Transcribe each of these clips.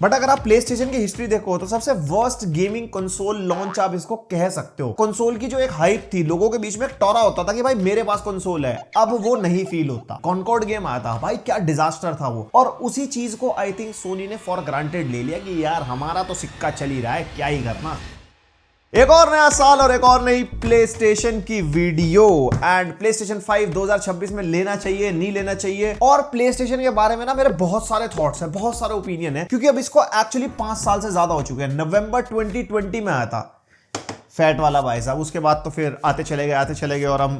But अगर आप play station की हिस्ट्री देखो तो सबसे वर्स्ट गेमिंग कंसोल लॉन्च आप इसको कह सकते हो। कंसोल की जो एक हाइप थी, लोगों के बीच में एक टोरा होता था कि भाई मेरे पास कंसोल है, अब वो नहीं फील होता। कॉन्कॉर्ड गेम आया था भाई, क्या डिजास्टर था वो। और उसी चीज को आई थिंक सोनी ने फॉर ग्रांटेड ले लिया कि यार हमारा तो सिक्का चल ही रहा है, क्या ही करना। एक और नया साल और एक और नई प्ले स्टेशन की वीडियो। एंड प्ले स्टेशन 5 2026 में लेना चाहिए नहीं लेना चाहिए, और प्ले स्टेशन के बारे में ना मेरे बहुत सारे थॉट्स हैं, बहुत सारे ओपिनियन है, क्योंकि अब इसको एक्चुअली 5 साल से ज्यादा हो चुके हैं। नवंबर 2020 में आया था फैट वाला भाई साहब, उसके बाद तो फिर आते चले गए और हम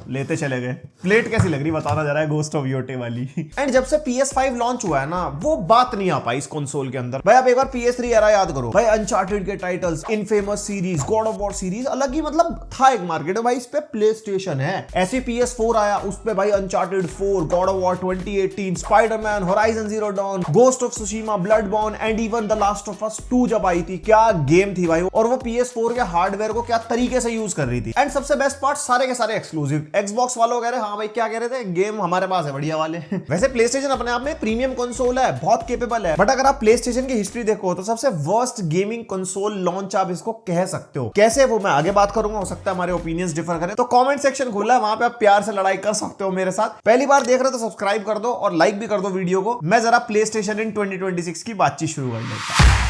लेते चले गए। प्लेट कैसी लग रही बताना जरा है, गोस्ट ऑफ योटे वाली। एंड जब से PS5 लॉन्च हुआ है ना, वो बात नहीं आ पाई इस कंसोल के अंदर। भाई आप एक बार PS3 एरा याद करो, भाई अनचार्टेड के titles, infamous series, God of war series, अलग ही मतलब था एक मार्केट है भाई, इस पे प्ले स्टेशन है। ऐसे PS4 आया, उस पे भाई Uncharted 4, God of War 2018, Spiderman, Horizon Zero Dawn, Ghost of Tsushima, Bloodborne and even The Last of Us 2 जब आई थी, क्या गेम थी भाई। और वो PS4 के हार्डवेयर को क्या तरीके से यूज कर रही थी। एंड सबसे बेस्ट पार्ट, सारे के सारे एक्सक्लूसिव। Xbox वालों कह रहे हाँ भाई क्या कह रहे थे, गेम हमारे पास है बढ़िया वाले। वैसे PlayStation अपने आप में प्रीमियम कंसोल है, बहुत केपेबल है। बट अगर आप PlayStation की हिस्ट्री देखो तो सबसे वर्स्ट गेमिंग कंसोल लॉन्च आप इसको कह सकते हो। कैसे वो मैं आगे बात करूंगा, हो सकता है हमारे ओपिनियंस डिफर करें। तो कमेंट सेक्शन खुला है, वहां पे आप प्यार से लड़ाई कर सकते हो मेरे साथ। पहली बार देख रहे हो तो सब्सक्राइब कर दो और लाइक भी कर दो वीडियो को। मैं जरा PlayStation इन 2026 की बातचीत शुरू कर लेता हूं।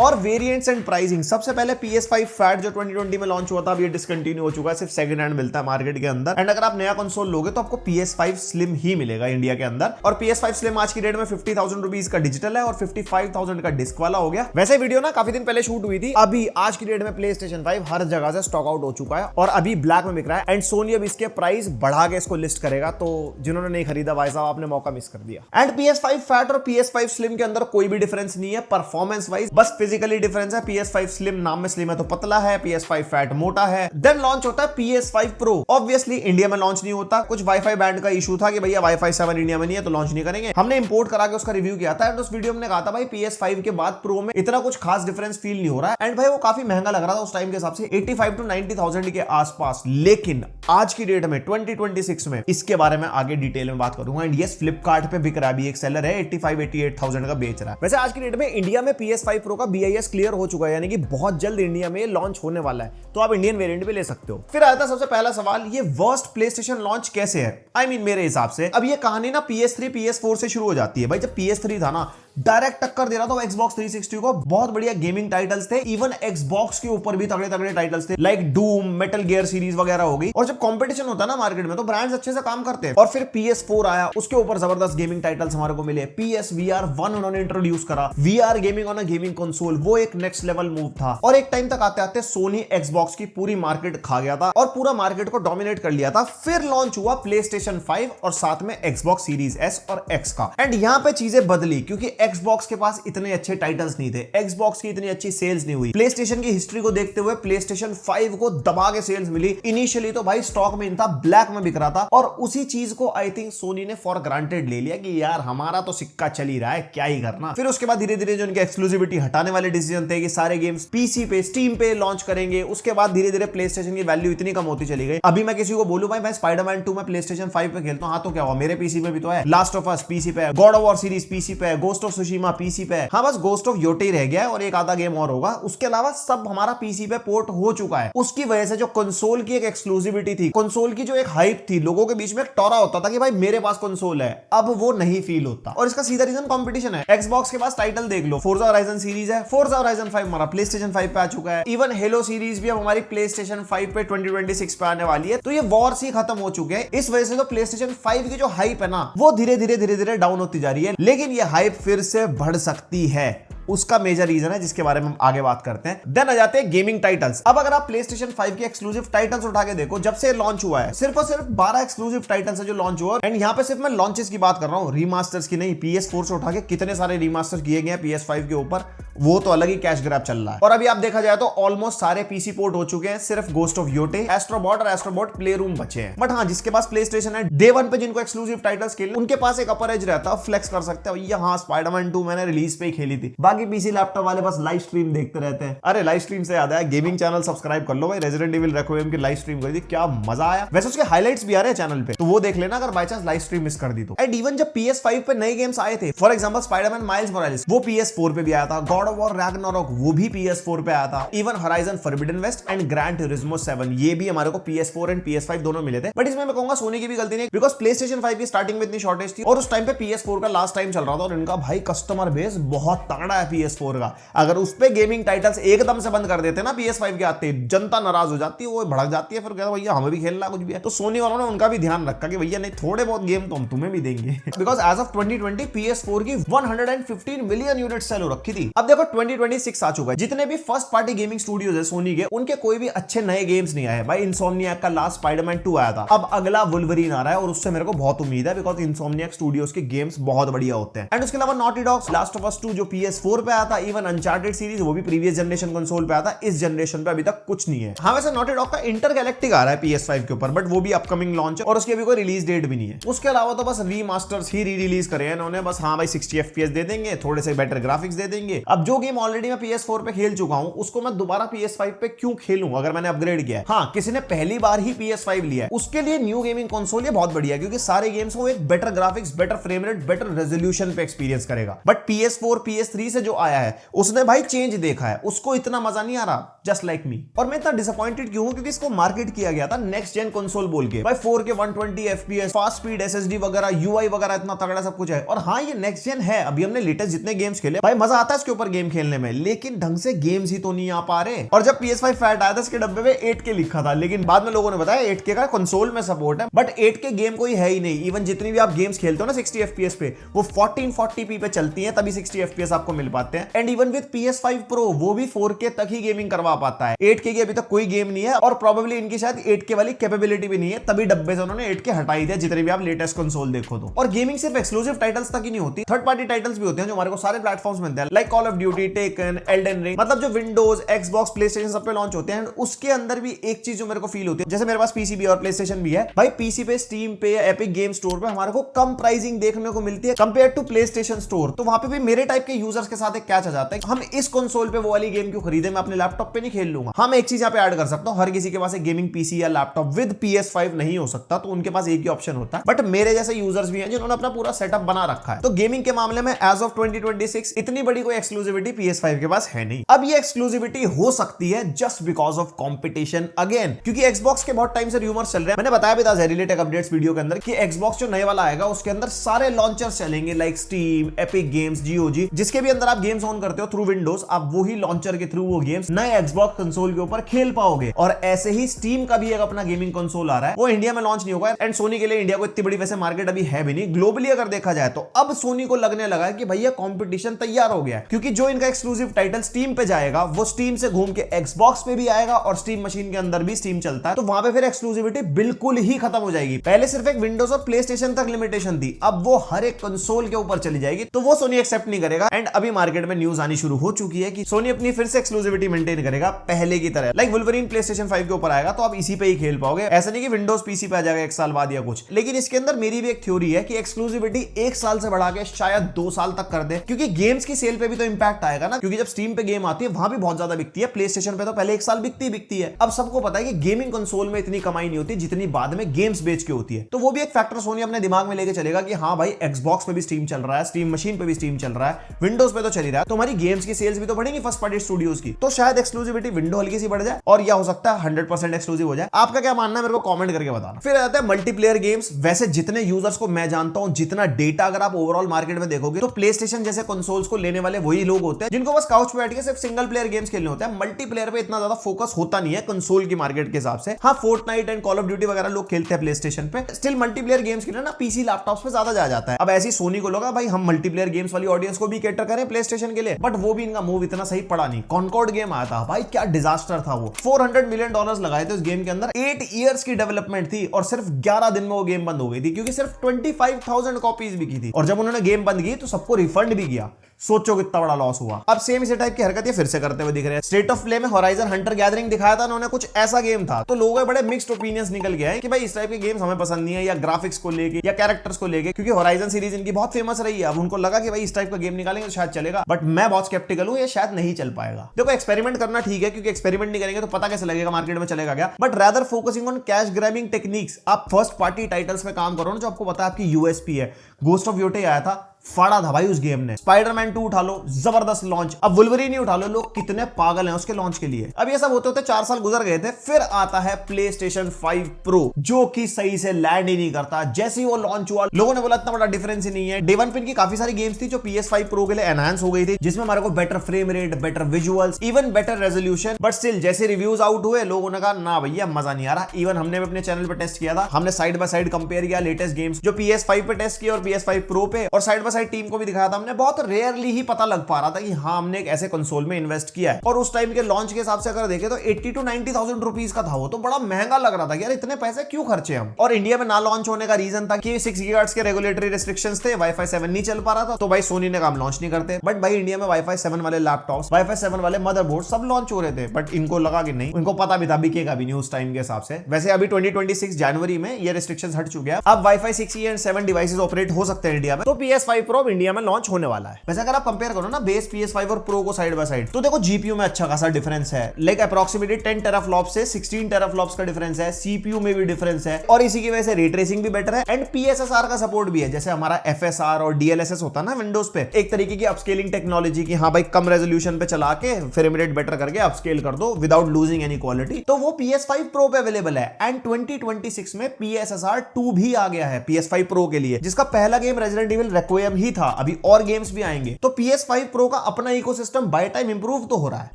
और वेरिएंट्स एंड प्राइसिंग। सबसे पहले PS5 फैट जो 2020 में लॉन्च हुआ था, अब ये डिसकंटिन्यू हो चुका है, सिर्फ सेकंड हैंड मिलता है मार्केट के अंदर। एंड अगर आप नया कंसोल लोगे तो आपको PS5 स्लिम ही मिलेगा इंडिया के अंदर। और PS5 स्लिम आज की डेट में 50,000 रुपीज का डिजिटल है और 55,000 का डिस्क वाला हो गया। वैसे वीडियो ना काफी दिन पहले शूट हुई थी, अभी आज की डेट में PlayStation 5 हर जगह से स्टॉक आउट हो चुका है और अभी ब्लैक में बिक रहा है। एंड सोनी अब इसके प्राइस बढ़ा के इसको लिस्ट करेगा, तो जिन्होंने नहीं खरीदा भाई साहब आपने मौका मिस कर दिया। एंड PS5 फैट और PS5 स्लिम के अंदर कोई भी डिफरेंस नहीं है परफॉर्मेंस वाइज, बस फिजिकली डिफरेंस है। PS5 स्लिम नाम में स्लिम है तो पतला है, PS5 फैट मोटा है। देन लॉन्च होता है PS5 प्रो। ऑब्वियसली इंडिया में लॉन्च नहीं होता, कुछ वाईफाई बैंड का इशू था कि भैया वाईफाई 7 इंडिया में नहीं है तो लॉन्च नहीं करेंगे। हमने इंपोर्ट करा के उसका रिव्यू किया था एंड उस वीडियो में कहा था भाई PS5 के बाद प्रो में इतना कुछ खास डिफरेंस फील नहीं हो रहा है। एंड भाई वो काफी महंगा लग रहा था उस टाइम के हिसाब से, 85 to 90,000 के आसपास। लेकिन आज की डेट में 2026 में इसके बारे में आगे डिटेल में बात करूंगा। एंड यस, फ्लिपकार्ट पे बिक रहा है, एक सेलर है 85-88,000 का बेच रहा है। वैसे आज की डेट में इंडिया में PS5 प्रो का BIS क्लियर हो चुका है, यानी कि बहुत जल्द इंडिया में लॉन्च होने वाला है, तो आप इंडियन वेरिएंट भी ले सकते हो। फिर आता सबसे पहला सवाल, ये वर्स्ट प्लेस्टेशन लॉन्च कैसे है? आई मीन मेरे हिसाब से अब ये कहानी ना PS3 PS4 से शुरू हो जाती है। भाई जब PS3 था ना, डायरेक्ट टक्कर दे रहा था Xbox 360 को, बहुत बढ़िया गेमिंग टाइटल्स थे। इवन Xbox के ऊपर भी तगड़े तगड़े टाइटल्स थे, like Doom, metal gear series वगैरह हो गई। और जब कंपटीशन होता है ना मार्केट में तो ब्रांड्स अच्छे से काम करते हैं। और फिर PS4 आया, उसके ऊपर जबरदस्त गेमिंग टाइटल्स हमारे को मिले। PSVR1 उन्होंने इंट्रोड्यूस करा, VR gaming on a gaming console, वो एक नेक्स्ट लेवल मूव था। और एक टाइम तक आते आते सोनी Xbox की पूरी मार्केट खा गया था और पूरा मार्केट को डोमिनेट कर लिया था। फिर लॉन्च हुआ PlayStation 5 और साथ में Xbox Series S और X का। एंड यहां पे चीजें बदली क्योंकि Xbox के पास इतने अच्छे टाइटल्स नहीं थे, Xbox की इतनी अच्छी सेल्स नहीं हुई। PlayStation की हिस्ट्री को देखते हुए PlayStation 5 को दबा के सेल्स मिली। इनिशियली तो भाई स्टॉक में इन था, ब्लैक में बिक रहा था। और उसी चीज को आई थिंक सोनी ने फॉर ग्रांटेड ले लिया कि यार हमारा तो सिक्का चल ही रहा है, क्या ही करना। फिर उसके बाद धीरे धीरे जो उनके एक्सक्लूसिविटी हटाने वाले डिसीजन थे कि सारे गेम्स PC पे, Steam पे लॉन्च करेंगे। उसके बाद धीरे धीरे PlayStation की वैल्यू इतनी कम होती चली गई। अभी मैं किसी को बोलूं भाई मैं स्पाइडरमैन 2 में PlayStation 5 पे खेलता हूं, हाँ तो क्या हुआ, मेरे PC में भी तो है। लास्ट ऑफ अस PC पे है, God of war series PC पे है, गोस्ट ऑफ सुशीमा PC पे है। हाँ बस गोस्ट ऑफ योटे रह गया है और एक आधा गेम और होगा, उसके अलावा सब हमारा PC पे पोर्ट हो चुका है। उसकी वजह से जो कंसोल की एक एक्सक्लूसिविटी थी, कंसोल की जो एक हाइप थी, लोगों के बीच में एक टोरा होता था कि भाई मेरे पास कंसोल है, अब वो नहीं फील होता। और इसका सीधा रीजन कंपटीशन है। Xbox के पास टाइटल देख लो, फोर्जा होराइजन सीरीज है, फोर्जा होराइजन 5 हमारा PlayStation 5 पे आ चुका है। इवन हेलो सीरीज भी अब हमारी PlayStation 5 पे 2026 पे आने वाली है। तो ये वॉर्स ही खत्म हो चुके हैं। इस वजह से तो PlayStation 5 की जो हाइप है ना, वो धीरे धीरे डाउन होती जा रही है। लेकिन ये हाइप फिर से बढ़ सकती है, उसका मेजर रीजन है जिसके बारे में हम आगे बात करते हैं। देन आ जाते हैं गेमिंग टाइटल्स। अब अगर आप PlayStation 5 के एक्सक्लूसिव टाइटल्स उठा के देखो, जब से लॉन्च हुआ है सिर्फ और सिर्फ 12 एक्सक्लूसिव टाइटल्स है जो लॉन्च हुआ। एंड यहाँ पे सिर्फ मैं लॉन्चेस की बात कर रहा हूँ, रीमास्टर्स की नहीं। PS4 से उठा के कितने सारे रीमास्टर किए गए हैं PS5 के ऊपर, वो तो अलग ही कैश ग्रैब चल रहा है। और अभी आप देखा जाए तो ऑलमोस्ट सारे PC पोर्ट हो चुके हैं, सिर्फ गोस्ट ऑफ योटे, एस्ट्रोबॉट और एस्ट्रोबॉट प्लेरूम बचे हैं। बट हाँ, जिसके पास PlayStation है, डे 1 पे जिनको एक्सक्लूसिव टाइटल्स खेले, उनके पास एक अपर एज रहता है, फ्लेक्स कर सकते हैं। यहाँ स्पाइडरमैन 2 मैंने रिलीज पे ही खेली थी, बाकी पीसी लैपटॉप वाले बस लाइव स्ट्रीम देखते रहते हैं। अरे लाइव स्ट्रीम से याद आया, गेमिंग चैनल सब्सक्राइब कर लो भाई, रेजिडेंट एविल रेक्विएम की लाइव स्ट्रीम करी थी, क्या मजा आया। वैसे उसके हाइलाइट्स भी आ रहे हैं चैनल पे, तो वो देख लेना अगर by chance live stream miss कर दी तो। एंड इवन जब PS5 पे नए गेम्स आए थे, for example Spiderman miles Morales, वो PS4 पे भी आया था। गॉड ऑफ वॉर रैग्नारोक वो भी PS4 पे आया था। Even Horizon Forbidden West and Gran Turismo 7 ये भी हमारे को PS4 एंड PS5 दोनों मिले थे। बट इसमें मैं कहूंगा सोनी की भी गलती नहीं, बिकॉज प्लेस्टेशन 5 की स्टार्टिंग में इतनी शॉर्टेज थी और उस टाइम पे PS4 का लास्ट टाइम चल रहा था और इनका भाई कस्टमर बेस बहुत तगड़ा है PS4 का। अगर उस पे गेमिंग टाइटल्स एकदम से बंद कर देते ना PS5 के आते, जनता नाराज हो जाती है, वो भड़क जाती है, फिर कहता भैया हमें भी खेलना कुछ भी है। तो सोनी वालों ने उनका भी ध्यान रखा कि भैया नहीं, थोड़े बहुत गेम तो हम तुम्हें भी देंगे। बिकॉज एज ऑफ 2020 PS4 की 115 मिलियन यूनिट सेल हो रखी थी। अब देखो 2026 आ चुका है, जितने भी फर्स्ट पार्टी गेमिंग स्टूडियोज है सोनी के, उनके कोई भी अच्छे नए गेम्स नहीं आए भाई। इंसोम्नियाक का लास्ट स्पाइडरमैन 2 आया था, अब अगला वुल्वरीन आ रहा है और उससे मेरे को बहुत उम्मीद है, बिकॉज इंसोम्नियाक स्टूडियोज के गेम्स बहुत बढ़िया होते हैं। एंड उसके अलावा naughty dogs last of Us 2 जो PS4 पे आया था, इवन अनचार्टेड सीरीज वो भी प्रीवियस जनरेशन कंसोल पे आया था, इस जनरेशन पे अभी तक कुछ नहीं है। हाँ वैसे नॉटी डॉग का इंटरगैलेक्टिक आ रहा है PS5 के ऊपर, बट वो भी अपकमिंग लॉन्च है और उसकी अभी कोई रिलीज डेट भी नहीं है। उसके अलावा तो बस रीमास्टर्स ही री रिलीज करे हैं इन्होंने, बस हाँ भाई 60 FPS दे देंगे, थोड़े से बेटर ग्राफिक्स दे देंगे। अब जो गेम ऑलरेडी मैं PS4 पे खेल चुका हूं, उसको मैं दोबारा PS5 पे क्यों खेलूं अगर मैंने अपग्रेड किया है। हाँ किसी ने पहली बार ही PS5 लिया है, उसके लिए न्यू गेमिंग कंसोल ये बहुत बढ़िया है, क्योंकि सारे गेम्स को एक better graphics, better frame rate, better resolution पे एक्सपीरियंस करेगा। बट PS4 PS3 से जो आया है उसने भाई चेंज देखा है, उसको इतना मजा नहीं आ रहा, जस्ट लाइक मी। और मैं इतना डिसअपॉइंटेड क्यों हूं, क्योंकि इसको मार्केट किया गया था नेक्स्ट जेन कंसोल बोल के, भाई 4K 120 FPS, fast speed SSD वगैरह, UI वगैरह इतना तगड़ा सब कुछ है। और हाँ ये नेक्स्ट जेन है, अभी हमने लेटेस्ट जितने गेम्स खेले भाई मजा आता है इसके ऊपर गेम खेलने में, लेकिन ढंग से गेम्स ही तो नहीं आ पा रहे। और जब PS5 फैट आया था इसके डब्बे में 8K लिखा था, लेकिन बाद में लोगों ने बताया 8K का कंसोल में सपोर्ट है, बट 8K गेम कोई है ही नहीं। इवन जितनी भी आप गेम्स खेलते हो ना 60 FPS पे, वो 1440p पे चलती है, तभी 60 FPS आपको मिल पाते हैं। And even with PS5 Pro वो भी 4K तक ही गेमिंग करवा पाता है, 8K की अभी तक कोई गेम नहीं है, और प्रोबेबली इनकी शायद 8K वाली कैपेबिलिटी भी नहीं है, तभी डब्बे से उन्होंने 8K हटाई दिया जितने भी आप लेटेस्ट कंसोल देखो तो। और गेमिंग सिर्फ एक्सक्लूसिव टाइटल्स तक ही नहीं होती, थर्ड पार्टी टाइटल्स भी होते हैं जो हमारे को सारे प्लेटफॉर्म्स मिलते हैं, like call of duty, taken, Elden ring, मतलब जो विंडोज, एक्सबॉक्स, प्लेस्टेशन सब पे लॉन्च होते हैं। उसके अंदर भी एक चीज जो मेरे को फील होती है, जैसे मेरे पास पीसी भी और प्लेस्टेशन भी है भाई, पीसी पे स्टीम पे या एपिक गेम स्टोर पे हमारे को कम प्राइसिंग देखने को मिलती है कंपेयर टू प्लेस्टेशन स्टोर। तो वहां पे भी मेरे टाइप के यूजर्स के साथ एक कैच आ जाता है, हम इस कंसोल पे वो वाली गेम क्यों खरीदे, मैं अपने लैपटॉप पे नहीं खेल लूंगा। हम एक चीज यहाँ पे ऐड कर सकता हूँ, हर किसी के पास एक गेमिंग पीसी या लैपटॉप विद PS5 नहीं हो सकता, तो उनके पास एक ही ऑप्शन होता है। बट मेरे जैसे यूजर्स भी हैं जिन्होंने अपना पूरा सेटअप बना रखा है, तो गेमिंग के मामले में एज ऑफ 2026 इतनी बड़ी कोई एक्सक्लूसिविटी PS5 के पास है नहीं। अब ये एक्सक्लूसिविटी हो सकती है just because of competition again, क्योंकि Xbox के बहुत टाइम से रूमर्स चल रहे हैं, मैंने बताया भी था ज़ेरी टेक अपडेट्स वीडियो के अंदर कि Xbox जो नए वाला आएगा उसके अंदर सारे लॉन्चर्स चलेंगे, like steam, epic games, GOG, जिसके भी अंदर आप गेम्स ऑन करते हो थ्रू विंडोज, आप वही लॉन्चर के थ्रू वो गेम्स नए Xbox कंसोल के ऊपर खेल पाओगे। और ऐसे ही स्टीम का भी एक अपना गेमिंग कंसोल आ रहा है, वो इंडिया में लॉन्च नहीं होगा, एंड सोनी के लिए इंडिया को इतनी बड़ी वैसे मार्केट अभी है भी नहीं, ग्लोबली अगर देखा जाए तो अब सोनी को लगने लगा है कि भैया कंपटीशन तैयार हो गया है, क्योंकि जो इनका एक्सक्लूसिव टाइटल स्टीम पे जाएगा वो स्टीम से घूम के Xbox पे भी आएगा, और स्टीम मशीन के अंदर भी स्टीम चलता है, तो वहां पे फिर एक्सक्लूसिविटी बिल्कुल ही खत्म हो जाएगी। पहले सिर्फ एक विंडोज और प्लेस्टेशन तक लिमिटेशन थी, अब वो हर एक कंसोल के ऊपर चली जाएगी, तो वो सोनी एक्सेप्ट नहीं करेगा। एंड अभी मार्केट में न्यूज आनी शुरू हो चुकी है कि सोनी अपनी फिर से एक्सक्लूसिविटी मेंटेन करेगा पहले की तरह, लाइक वुल्वरीन प्लेस्टेशन 5 के ऊपर आएगा तो आप इसी पे ही खेल पाओगे, ऐसा नहीं कि विंडोज पीसी पे आ जाएगा 1 साल बाद या कुछ। लेकिन इसके अंदर मेरी भी एक थ्योरी है कि एक्सक्लूसिविटी 1 साल से बढ़ा के शायद 2 साल तक कर दे, क्योंकि गेम्स की सेल पे भी तो इंपैक्ट आएगा ना, क्योंकि जब स्टीम पे गेम आती है वहां भी बहुत ज्यादा बिकती है, प्लेस्टेशन पे तो पहले 1 साल बिकती है। अब सबको पता है कि गेमिंग कंसोल में इतनी कमाई नहीं होती जितनी बाद में गेम्स बेच के होती है, तो वो भी एक फैक्टर सोनी अपने दिमाग में लेके चलेगा कि हाँ भाई Xbox पे भी स्टीम चल रहा है, स्टीम मशीन पे भी स्टीम चल रहा है, विंडोज पे तो चल ही रहा है, तो हमारी गेम्स की सेल्स भी तो बढ़ेंगी फर्स्ट पार्टी स्टूडियोज की, तो शायद एक्सक्लूसिविटी विंडो हल्की सी बढ़ जाए, और या हो सकता है 100% एक्सक्लूसिव हो जाए। आपका क्या मानना है मेरे को कमेंट करके बताना। फिर आता है मल्टीप्लेयर गेम्स। वैसे जितने यूजर्स को मैं जानता हूं, जितना डेटा अगर आप ओवरऑल मार्केट में देखोगे, तो प्लेस्टेशन जैसे कंसोल्स को लेने वाले वही लोग होते हैं जिनको बस काउच पे बैठ के सिर्फ सिंगल प्लेयर गेम्स खेलने होते हैं, मल्टीप्लेयर पे इतना ज्यादा फोकस होता नहीं है कंसोल की मार्केट के हिसाब से। हाँ Fortnite and Call of Duty वगैरह लोग खेलते हैं प्लेस्टेशन पे, स्टिल मल्टीप्लेयर गेम्स के लिए ना पीसी लैपटॉप्स पे ज्यादा जाता है। अब ऐसी सोनी को लगा भाई हम मल्टीप्लेयर गेम्स वाली ऑडियंस को भी कैटर करें प्लेस्टेशन के लिए, बट वो भी इनका मूव इतना सही पड़ा नहीं। कॉनकॉर्ड गेम आया था भाई, क्या डिजास्टर था वो, $400 मिलियन लगाए थे उस गेम के अंदर, 8 इयर्स की डेवलपमेंट थी, और सिर्फ 11 दिन में वो गेम बंद हो गई थी, क्योंकि सिर्फ 25,000 कॉपीज बिकी थी। और जब उन्होंने गेम बंद की तो सबको रिफंड भी किया। सोचो कितना बड़ा लॉस हुआ। अब सेम इसी टाइप की हरकत ये फिर से करते हुए दिख रहे हैं। स्टेट ऑफ प्ले में होराइजन हंटर गैदरिंग दिखाया था उन्होंने, कुछ ऐसा गेम था, तो लोगों के बड़े मिक्स्ड ओपिनियंस निकल गया है कि भाई इस टाइप के गेम्स हमें पसंद नहीं है, या ग्राफिक्स को लेके या कैरेक्टर्स को लेके, क्योंकि होराइजन सीरीज इनकी बहुत फेमस रही है। अब उनको लगा कि भाई इस टाइप का गेम निकालेंगे तो शायद चलेगा, बट मैं बहुत स्केप्टिकल हूं, ये शायद नहीं चल पाएगा। देखो एक्सपेरिमेंट करना ठीक है, क्योंकि एक्सपेरिमेंट नहीं करेंगे तो पता कैसे लगेगा मार्केट में चलेगा क्या, but rather focusing on cash grabbing techniques. आप फर्स्ट पार्टी टाइटल्स में काम करो ना, जो आपको पता है आपकी यूएसपी है। घोस्ट ऑफ योटे आया था, फाड़ा था भाई उस गेम ने। स्पाइडरमैन 2 उठा लो, जबरदस्त लॉन्च। अब वुल्वरीन उठा लो, लोग कितने पागल हैं उसके लॉन्च के लिए। अब ये सब होते होते 4 साल गुजर गए थे, फिर आता है PlayStation 5 Pro, जो कि सही से लैंड ही नहीं करता। जैसे ही वो लॉन्च हुआ, लोगों ने बोला इतना बड़ा डिफरेंस ही नहीं है। डे वन पे इनकी काफी सारी गेम्स थी जो PS5 Pro के लिए एनहांस हो गई थी, जिसमें हमारे को better frame rate, better visuals, even better resolution. But still जैसे रिव्यूज आउट हुए, लोगों ने कहा ना भैया मजा नहीं आ रहा। इवन हमने भी अपने चैनल पे टेस्ट किया था, हमने साइड बाय साइड कंपेयर किया लेटेस्ट गेम्स जो PS5 पे टेस्ट किया और PS5 Pro पे, और साइड बाय साइड टीम को भी दिखाया था हमने। बहुत रेयरली ही पता लग पा रहा था कि हाँ हमने एक ऐसे कंसोल में इन्वेस्ट किया है। और उस टाइम के लॉन्च के हिसाब से अगर देखें तो 80 to 90,000 रुपीज का था वो, तो बड़ा महंगा लग रहा था कि यार इतने पैसे क्यों खर्चे हम। और इंडिया में ना लॉन्च होने का रीजन था कि 6 GHz के रेगुलेटरी रिस्ट्रिक्शंस थे, वाईफाई 7 नहीं चल पा रहा था, तो भाई सोनी ने काम लॉन्च नहीं करते। बट भाई इंडिया में वाईफाई 7 वाले लैपटॉप्स, वाईफाई 7 वाले मदरबोर्ड सब लॉन्च हो रहे थे, बट इनको लगा कि नहीं, इनको पता भी था बिकेगा भी नहीं उस टाइम के हिसाब से। वैसे अभी 2026 जनवरी में ये रिस्ट्रिक्शंस हट चुके हैं, अब wifi 6E and 7 devices operate हो सकते हैं इंडिया में। तो PS5 Pro इंडिया में लॉन्च होने वाला है। वैसे अगर आप कंपेयर करो ना बेस PS5 और Pro को साइड बाय साइड, तो देखो जीपीयू में अच्छा खासा डिफरेंस है, लाइक अप्रोक्सीमेटली 10 टेराफ्लॉप्स से 16 टेराफ्लॉप्स का डिफरेंस है। सीपीयू में भी डिफरेंस है, और इसी की वजह से रे ट्रेसिंग भी बेटर है, एंड PSSR का सपोर्ट भी है। जैसे हमारा FSR और DLSS होता है ना विंडोज पे, एक तरीके की अपस्केलिंग टेक्नोलॉजी की, हाँ भाई कम रेजोल्यूशन पे चला के फ्रेम रेट बेटर करके अपस्केल कर दो विदाउट लूजिंग एनी क्वालिटी, तो वो PS5 Pro पे अवेलेबल है। एंड 2026 में PSSR 2 भी आ गया है PS5 Pro के लिए, जिसका पहला गेम रेजिडेंट इविल रेक्विएम ही था। अभी और गेम्स भी आएंगे, तो PS5 Pro का अपना इकोसिस्टम बाय टाइम इंप्रूव तो हो रहा है।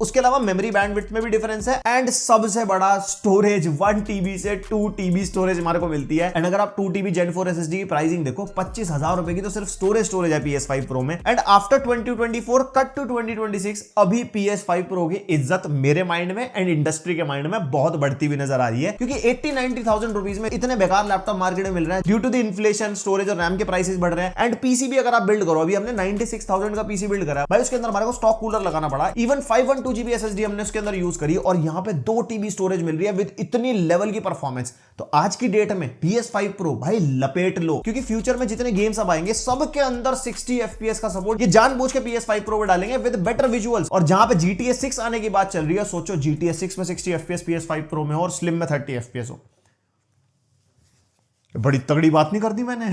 उसके अलावा मेमोरी बैंडविड्थ में भी डिफरेंस है, एंड सबसे बड़ा स्टोरेज 1 TB से 2 TB स्टोरेज हमारे को मिलती है। एंड अगर आप 2 TB Gen 4 SSD की प्राइसिंग देखो, 25,000 रुपए की तो सिर्फ स्टोरेज है PS5 Pro में। एंड आफ्टर 2024 कट टू 2026, अभी PS5 Pro की इज्जत मेरे माइंड में एंड इंडस्ट्री के माइंड में बहुत बढ़ती हुई नजर आ रही है, क्योंकि 80-90,000 रुपीज में इतने बेकार लैपटॉप मार्केट में मिल रहा है due to the inflation, storage और रैम के प्राइसेस बढ़ रहे हैं। एंड पीसी भी अगर आप बिल्ड करो, अभी हमने 96,000 का पीसी बिल्ड करा भाई, उसके अंदर हमारे को स्टॉक कूलर लगाना पड़ा, इवन 512 GB SSD हमने उसके अंदर यूज करी, और यहां पे 2 TB स्टोरेज मिल रही है विद इतनी लेवल की परफॉर्मेंस। तो आज की डेट में PS5 Pro भाई लपेट लो, क्योंकि फ्यूचर में जितने गेम्स अब आएंगे सबके अंदर 60 FPS का सपोर्ट ये जानबूझ के PS5 Pro में डालेंगे विद बेटर विजुअल्स। और जहां पे GTA 6 आने की बात चल रही है, सोचो GTA 6 में 60 FPS PS5 Pro में हो और स्लिम में 30 FPS हो, बड़ी तगड़ी बात नहीं कर दी मैंने।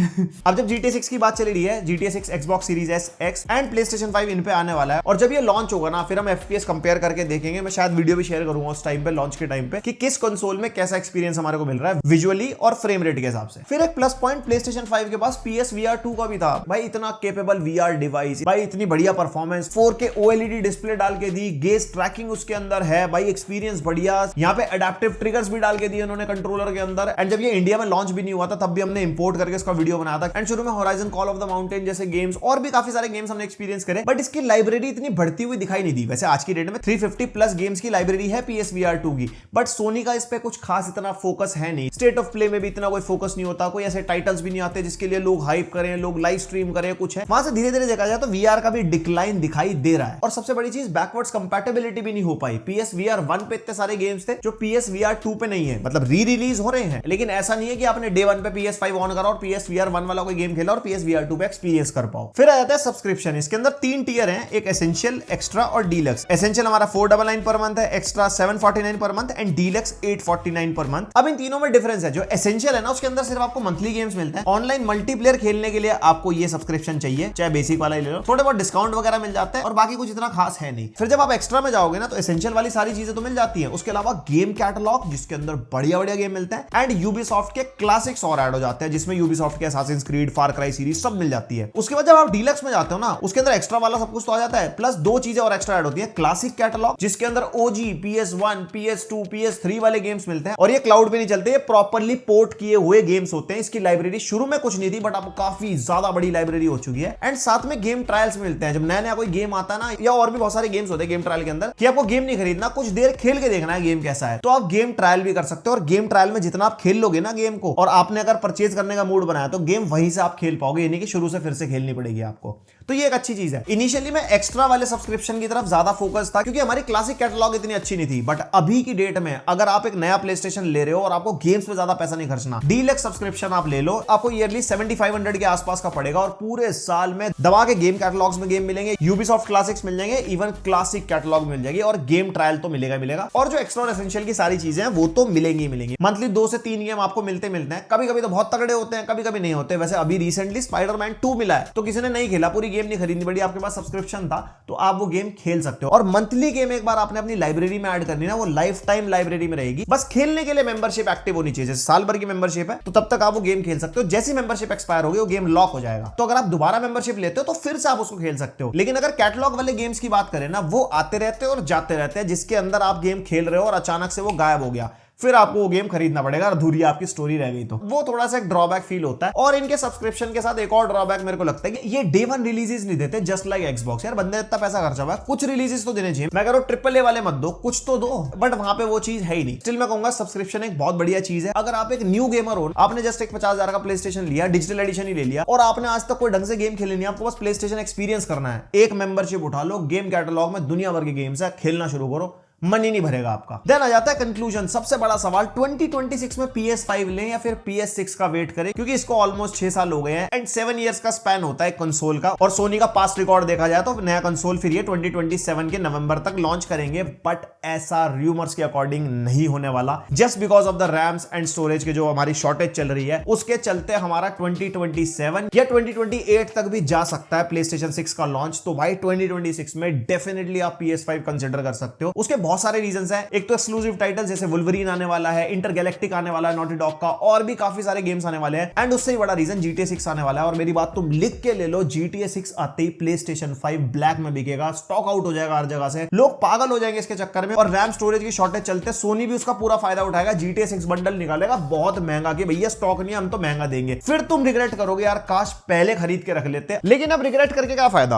अब जब GTA 6 की बात चली रही है, GTA 6 Xbox Series S, X and PlayStation 5 इन पे आने वाला है, और जब ये लॉन्च होगा ना, फिर हम FPS कंपेयर करके देखेंगे। मैं शायद वीडियो भी शेयर करूंगा उस टाइम पे, लॉन्च के टाइम पे, कि किस कंसोल में कैसा एक्सपीरियंस हमारे को मिल रहा है विजुअली और फ्रेम रेट के हिसाब से। फिर एक प्लस पॉइंट PlayStation 5 के पास PSVR 2 का भी था भाई, इतना केपेबल VR डिवाइस भाई, इतनी बढ़िया परफॉर्मेंस, 4K OLED डिस्प्ले डाल के दी, गेज ट्रैकिंग उसके अंदर है भाई, एक्सपीरियंस बढ़िया। यहाँ पे अडेप्टिव ट्रिगर्स भी डाल के दिए उन्होंने कंट्रोलर के अंदर। एंड जब ये इंडिया में लॉन्च भी नहीं हुआ था, तब भी हमने इंपोर्ट करके इसका वीडियो बनाया था। एंड शुरू में horizon call of the mountain जैसे गेम्स और भी काफी सारे गेम्स हमने एक्सपीरियंस करे, बट इसकी लाइब्रेरी इतनी बढ़ती हुई दिखाई नहीं दी। वैसे आज की डेट में 350 प्लस गेम्स की लाइब्रेरी है PSVR 2 की, बट सोनी का इस पे कुछ खास इतना फोकस है नहीं। स्टेट ऑफ प्ले में भी इतना कोई फोकस नहीं होता, कोई ऐसे टाइटल्स भी नहीं आते जिसके लिए लोग हाइप करें, लोग लाइव स्ट्रीम करें, कुछ है वहां से धीरे धीरे देखा जाए तो VR का भी डिक्लाइन दिखाई दे रहा है। और सबसे बड़ी चीज बैकवर्ड्स कंपैटिबिलिटी भी नहीं हो पाई। PSVR 1 पे इतने सारे गेम्स थे जो PSVR 2 पे नहीं है, मतलब री रिलीज हो रहे हैं, लेकिन ऐसा नहीं है कि आपने डे 1 पे PS5 ऑन करा और PSVR 1 वाला कोई गेम खेला और PSVR 2 पे एक्सपीरियंस कर पाओ। फिर आ जाता है सब्सक्रिप्शन। इसके अंदर 3 टियर हैं, एक एसेंशियल, एक्स्ट्रा और डीलक्स। एसेंशियल हमारा 499 पर मंथ है, extra 749 per month and deluxe 849 per month. अब इन तीनों में डिफरेंस है। जो एसेंशियल है ना, उसके अंदर सिर्फ आपको मंथली गेम्स मिलते हैं। ऑनलाइन मल्टीप्लेयर खेलने के लिए आपको ये सब्सक्रिप्शन चाहिए, चाहे बेसिक वाला ही ले लो, थोड़े बहुत डिस्काउंट वगैरह मिल जाते हैं और बाकी कुछ इतना खास है नहीं। फिर जब आप एक्स्ट्रा में जाओगे ना, तो एसेंशियल वाली सारी चीजें तो मिल जाती है, उसके अलावा गेम कैटलॉग जिसके अंदर बढ़िया बढ़िया गेम मिलते हैं, एंड यूबीसॉफ्ट के क्लासिक्स और ऐड हो जाते हैं, जिसमें यूबीसॉफ्ट के असासिन्स क्रीड, फार क्राई सीरीज सब मिल जाती है। उसके बाद जब आप डीलक्स में जाते हो ना, उसके अंदर एक्स्ट्रा वाला सब कुछ तो आ जाता है, प्लस 2 चीजें और एक्स्ट्रा ऐड होती है। क्लासिक कैटलॉग जिसके अंदर OG PS1 PS2 PS3 वाले गेम्स मिलते हैं, और ये क्लाउड पे नहीं चलते, ये प्रॉपर्ली पोर्ट किए हुए गेम्स होते हैं। इसकी लाइब्रेरी शुरू में कुछ नहीं थी, बट अब काफी ज्यादा बड़ी लाइब्रेरी हो चुकी है। एंड साथ में गेम ट्रायल्स मिलते हैं। जब नया नया कोई गेम आता है ना, या और भी बहुत सारे गेम्स होते हैं गेम ट्रायल के अंदर, कि आपको गेम नहीं खरीदना, कुछ देर खेल के देखना है गेम कैसा है, तो आप गेम ट्रायल भी कर सकते हो। और गेम ट्रायल में जितना आप खेल लोगे ना गेम को, और आपने आपने अगर परचेज करने का मूड बनाया तो गेम वहीं से आप खेल पाओगे, यानी कि शुरू से फिर से खेलनी पड़ेगी आपको। तो ये एक अच्छी चीज है। इनिशियली मैं एक्स्ट्रा वाले सब्सक्रिप्शन की तरफ ज्यादा फोकस था क्योंकि हमारी क्लासिक कैटलॉग इतनी अच्छी नहीं थी, बट अभी की डेट में अगर आप एक नया प्ले स्टेशन ले रहे हो और आपको गेम्स में ज्यादा पैसा नहीं खर्चना, डीलक्स सब्सक्रिप्शन आप ले लो, आपको ईयरली 7500 के आसपास का पड़ेगा और पूरे साल में दबा के गेम कैटलॉग्स में गेम मिलेंगे, यूबीसॉफ्ट क्लासिक्स मिल जाएंगे, इवन क्लासिक कैटलॉग मिल जाएगी और गेम ट्रायल तो मिलेगा और जो एक्स्ट्रा और एसेंशियल की सारी चीजें हैं वो तो मिलेंगी। मंथली 2 से 3 गेम आपको मिलते हैं, कभी कभी तो बहुत तगड़े होते हैं, कभी कभी नहीं होते। वैसे अभी रिसेंटली स्पाइडरमैन 2 मिला है, तो किसी ने नहीं खेला, पूरी गेम नहीं खरीदनी पड़ी, आपके पास सब्सक्रिप्शन था तो आप वो गेम खेल सकते हो। और मंथली गेम एक बार आपने अपनी लाइब्रेरी में ऐड करनी ना, वो लाइफ टाइम लाइब्रेरी में रहेगी। बस खेलने के लिए मेंबरशिप एक्टिव होनी चाहिए, जैसे साल भर की मेंबरशिप है तो तब तक आप वो गेम खेल सकते हो। जैसी मेंबरशिप एक्सपायर होगी वो गेम लॉक हो जाएगा, तो अगर आप दोबारा मेंबरशिप लेते हो तो फिर से आप उसको खेल सकते हो। लेकिन अगर कैटलॉग वाले गेम्स की बात करें ना, वो आते रहते हैं और जाते रहते हैं, जिसके अंदर आप गेम खेल रहे हो और अचानक से वो गायब हो गया, फिर आपको वो गेम खरीदना पड़ेगा और अधूरी आपकी स्टोरी रह गई, तो वो थोड़ा सा एक ड्रॉबैक फील होता है। और इनके सब्सक्रिप्शन के साथ एक और ड्रॉबैक मेरे को लगता है कि ये डे 1 रिलीजेस नहीं देते, जस्ट लाइक एक्सबॉक्स। यार बंदे इतना पैसा खर्चा हुआ है, कुछ रिलीजेस तो देने चाहिए। मैं कह रहा हूं ट्रिपल ए वाले मत दो, कुछ तो दो, बट वहां पे वो चीज है ही नहीं। स्टिल मैं कहूंगा सब्सक्रिप्शन एक बहुत बढ़िया चीज है। अगर आप एक न्यू गेमर हो, आपने जस्ट एक 50,000 का प्ले स्टेशन लिया, डिजिटल एडिशन ही ले लिया और आपने आज तक कोई ढंग से गेम खेली नहीं, आपको बस प्ले स्टेशन एक्सपीरियंस करना है, एक मेंबरशिप उठा लो, गेम कैटलॉग में दुनिया भर के गेम्स है, खेलना शुरू करो, मन ही नहीं भरेगा आपका। देन आ जाता है कंक्लूजन, सबसे बड़ा सवाल 2026 में PS5 लें या फिर PS6 का वेट करें, क्योंकि इसको ऑलमोस्ट 6 साल हो गए हैं एंड 7 इयर्स का स्पैन होता है कंसोल का। और सोनी का पास्ट रिकॉर्ड देखा जाए तो नया कंसोल फिर ये 2027 के नवंबर तक लॉन्च करेंगे, बट ऐसा रूमर्स के अकॉर्डिंग नहीं होने वाला, just because of the RAMs and storage के जो हमारी शॉर्टेज चल रही है, उसके चलते हमारा 2027 या 2028 तक भी जा सकता है PlayStation 6 का लॉन्च। तो भाई 2026 में डेफिनेटली आप PS5 कंसिडर कर सकते हो। उसके बहुत सारे रीजंस हैं, एक तो एक्सक्लूसिव टाइटल जैसे वुल्वरीन आने वाला है, इंटरगैलेक्टिक आने वाला है नॉटी डॉग का, और भी काफी सारे गेम्स आने वाले हैं एंड उससे ही बड़ा रीजन GTA 6 आने वाला है। और मेरी बात तुम लिख के ले लो, GTA 6 आते ही PlayStation 5 ब्लैक में बिकेगा, स्टॉक आउट हो जाएगा हर जगह से, लोग पागल हो जाएंगे इसके चक्कर में। और रैम स्टोरेज की शॉर्टेज चलते सोनी भी उसका पूरा फायदा उठाएगा, GTA 6 बंडल निकालेगा बहुत महंगा कि भैया स्टॉक नहीं है, हम तो महंगा देंगे। फिर तुम रिग्रेट करोगे यार काश पहले खरीद के रख लेते। लेकिन अब रिग्रेट करके क्या फायदा,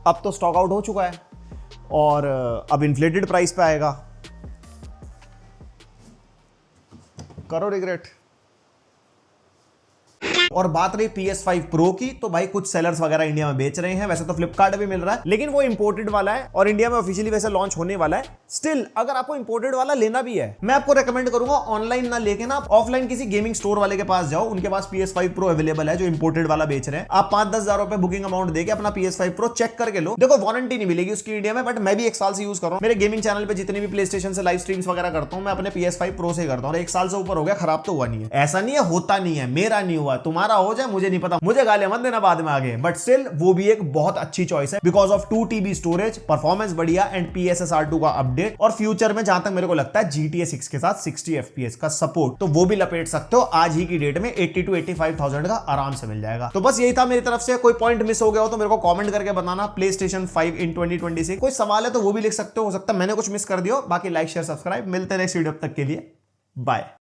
अब तो स्टॉक आउट हो चुका है और अब इन्फ्लेटेड प्राइस पे आएगा, करो रिग्रेट। और बात रही PS5 Pro की, तो भाई कुछ सेलर्स वगैरह इंडिया में बेच रहे हैं, वैसे तो फ्लिपकार्ट भी मिल रहा है, लेकिन वो इंपोर्टेड वाला है और इंडिया में ऑफिशियली वैसे लॉन्च होने वाला है। स्टिल अगर आपको इंपोर्टेड वाला लेना भी है, मैं आपको रेकमेंड करूंगा ऑनलाइन ना लेके ना, आप ऑफलाइन किसी गेमिंग स्टोर वाले के पास जाओ, उनके पास PS5 Pro अवेलेबल है जो इंपोर्टेड वाला बेच रहे हैं। आप 5-10 हजार रुपए बुकिंग अमाउंट देके अपना PS5 Pro चेक करके लो। देखो वारंटी नहीं मिलेगी उसकी इंडिया में, बट मैं भी 1 साल से यूज कर रहा हूं। मेरे गेमिंग चैनल पे जितने भी प्ले स्टेशन से लाइव स्ट्रीम्स वगैरह करता हूं, मैं अपने PS5 Pro से करता हूं और 1 साल से ऊपर हो गया, खराब तो हुआ नहीं है। ऐसा नहीं है होता नहीं है, मेरा नहीं हुआ, तुम्हारा हो जाए मुझे नहीं पता, मुझे गालियां मत देना बाद में आगे, बट स्टिल वो भी एक बहुत अच्छी चॉइस है because of 2 TB storage, performance बढ़िया एंड PSSR2 का अपडेट, और फ्यूचर में जहां तक मेरे को लगता है GTA 6 के साथ 60 FPS का सपोर्ट, तो वो भी लपेट सकते हो। आज ही की डेट में 80 to 85,000 का आराम से मिल जाएगा। तो बस यही था मेरी तरफ से, कोई पॉइंट मिस हो गया हो तो मेरे को कमेंट करके बताना। PlayStation 5 इन 2026 कोई सवाल है तो वो भी लिख सकते हो सकता है मैंने कुछ मिस कर दिया हो। बाकी लाइक शेयर सब्सक्राइब, मिलते हैं नेक्स्ट वीडियो, तक के लिए बाय।